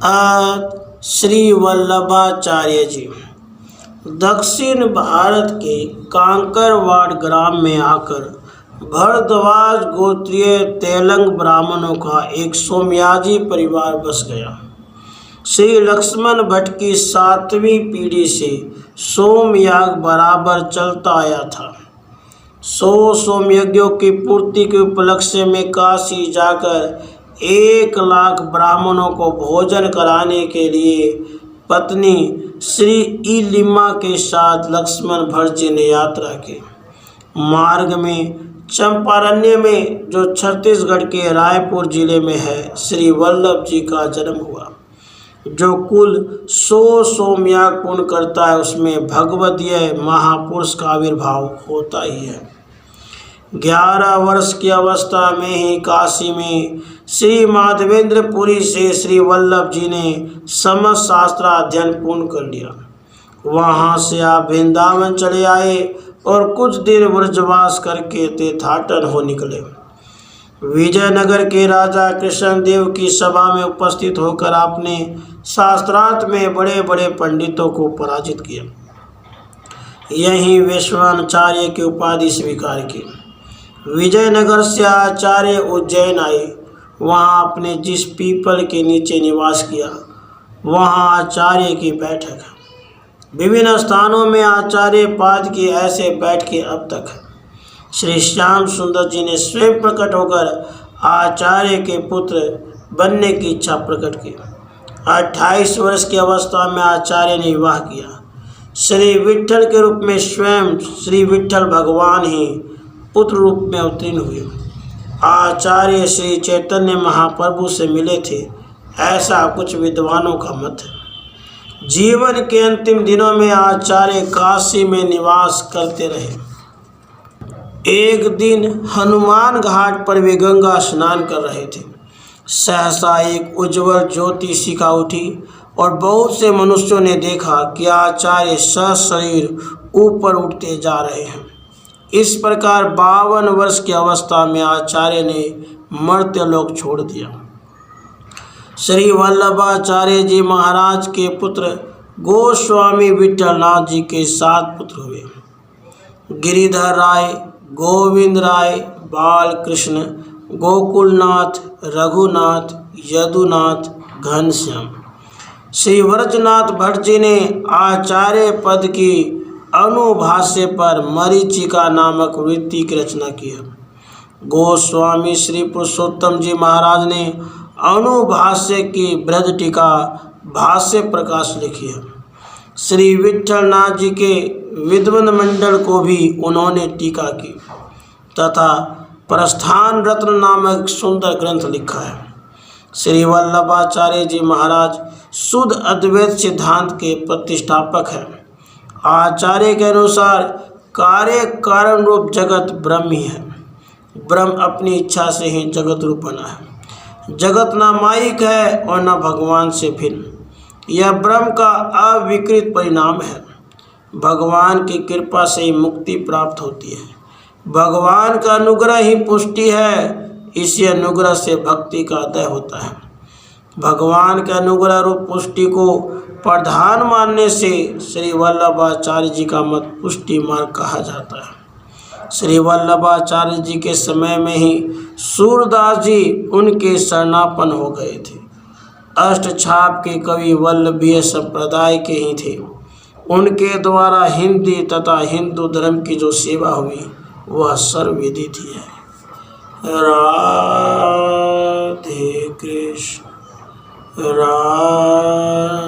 श्री वल्लभाचार्य जी दक्षिण भारत के कांकरवाड़ ग्राम में आकर भरद्वाज गोत्रीय तेलंग ब्राह्मणों का एक सोमयाजी परिवार बस गया। श्री लक्ष्मण भट्ट की 7वीं पीढ़ी से सोमयाग बराबर चलता आया था। 100 सोमयज्ञों की पूर्ति के उपलक्ष्य में काशी जाकर 1 लाख ब्राह्मणों को भोजन कराने के लिए पत्नी श्री इलिमा के साथ लक्ष्मण भट्ट जी ने यात्रा की। मार्ग में चंपारण्य में जो छत्तीसगढ़ के रायपुर जिले में है, श्री वल्लभ जी का जन्म हुआ। जो कुल 100 सोमयाग पूर्ण करता है उसमें भगवदीय महापुरुष का आविर्भाव होता ही है। 11 वर्ष की अवस्था में ही काशी में श्री माधवेंद्रपुरी से श्री वल्लभ जी ने समस्त शास्त्राध्ययन पूर्ण कर लिया। वहाँ से आप वृंदावन चले आए और कुछ दिन व्रजवास करके तीर्थाटन हो निकले। विजयनगर के राजा कृष्णदेव की सभा में उपस्थित होकर आपने शास्त्रार्थ में बड़े बड़े पंडितों को पराजित किया। यहीं वैश्वाचार्य की उपाधि स्वीकार की। विजयनगर से आचार्य उज्जैन आए। वहाँ आपने जिस पीपल के नीचे निवास किया वहाँ आचार्य की बैठक है। विभिन्न स्थानों में आचार्य पाद की ऐसे बैठकें अब तक है। श्री श्याम सुंदर जी ने स्वयं प्रकट होकर आचार्य के पुत्र बनने की इच्छा प्रकट की। 28 वर्ष की अवस्था में आचार्य ने विवाह किया। श्री विट्ठल के रूप में स्वयं श्री विट्ठल भगवान ही पुत्र रूप में अवतीर्ण हुए। आचार्य श्री चैतन्य महाप्रभु से मिले थे, ऐसा कुछ विद्वानों का मत है। जीवन के अंतिम दिनों में आचार्य काशी में निवास करते रहे। एक दिन हनुमान घाट पर वे गंगा स्नान कर रहे थे। सहसा एक उज्ज्वल ज्योति शिखा उठी और बहुत से मनुष्यों ने देखा कि आचार्य सशरीर ऊपर उठते जा रहे हैं। इस प्रकार 52 वर्ष की अवस्था में आचार्य ने मर्त्यलोक छोड़ दिया। श्री वल्लभाचार्य जी महाराज के पुत्र गोस्वामी विट्ठलनाथ जी के 7 पुत्र हुए। गिरिधर राय, गोविंद राय, बालकृष्ण, गोकुलनाथ, रघुनाथ, यदुनाथ, घनश्याम। श्री व्रजनाथ भट्ट जी ने आचार्य पद की अनुभाष्य पर मरीचिका नामक वृत्ति की रचना की है। गोस्वामी श्री पुरुषोत्तम जी महाराज ने अनुभाष्य की बृहद टीका भाष्य प्रकाश लिखी है। श्री विट्ठलनाथ जी के विद्वन मंडल को भी उन्होंने टीका की तथा प्रस्थान रत्न नामक सुंदर ग्रंथ लिखा है। श्री वल्लभाचार्य जी महाराज शुद्ध अद्वैत सिद्धांत के प्रतिष्ठापक हैं। आचार्य के अनुसार कार्य कारण रूप जगत ब्रह्म ही है। ब्रह्म अपनी इच्छा से ही जगत रूप बना है। जगत न माइक है और न भगवान से भिन्न। यह ब्रह्म का अविकृत परिणाम है। भगवान की कृपा से ही मुक्ति प्राप्त होती है। भगवान का अनुग्रह ही पुष्टि है। इसी अनुग्रह से भक्ति का उदय होता है। भगवान के अनुग्रह रूप पुष्टि को प्रधान मानने से श्री वल्लभाचार्य जी का मत पुष्टि मार्ग कहा जाता है। श्री वल्लभाचार्य जी के समय में ही सूरदास जी उनके शरणापन्न हो गए थे। अष्टछाप के कवि वल्लभीय संप्रदाय के ही थे। उनके द्वारा हिंदी तथा हिंदू धर्म की जो सेवा हुई वह सर्वविदित ही है। राधे कृष्ण राधे।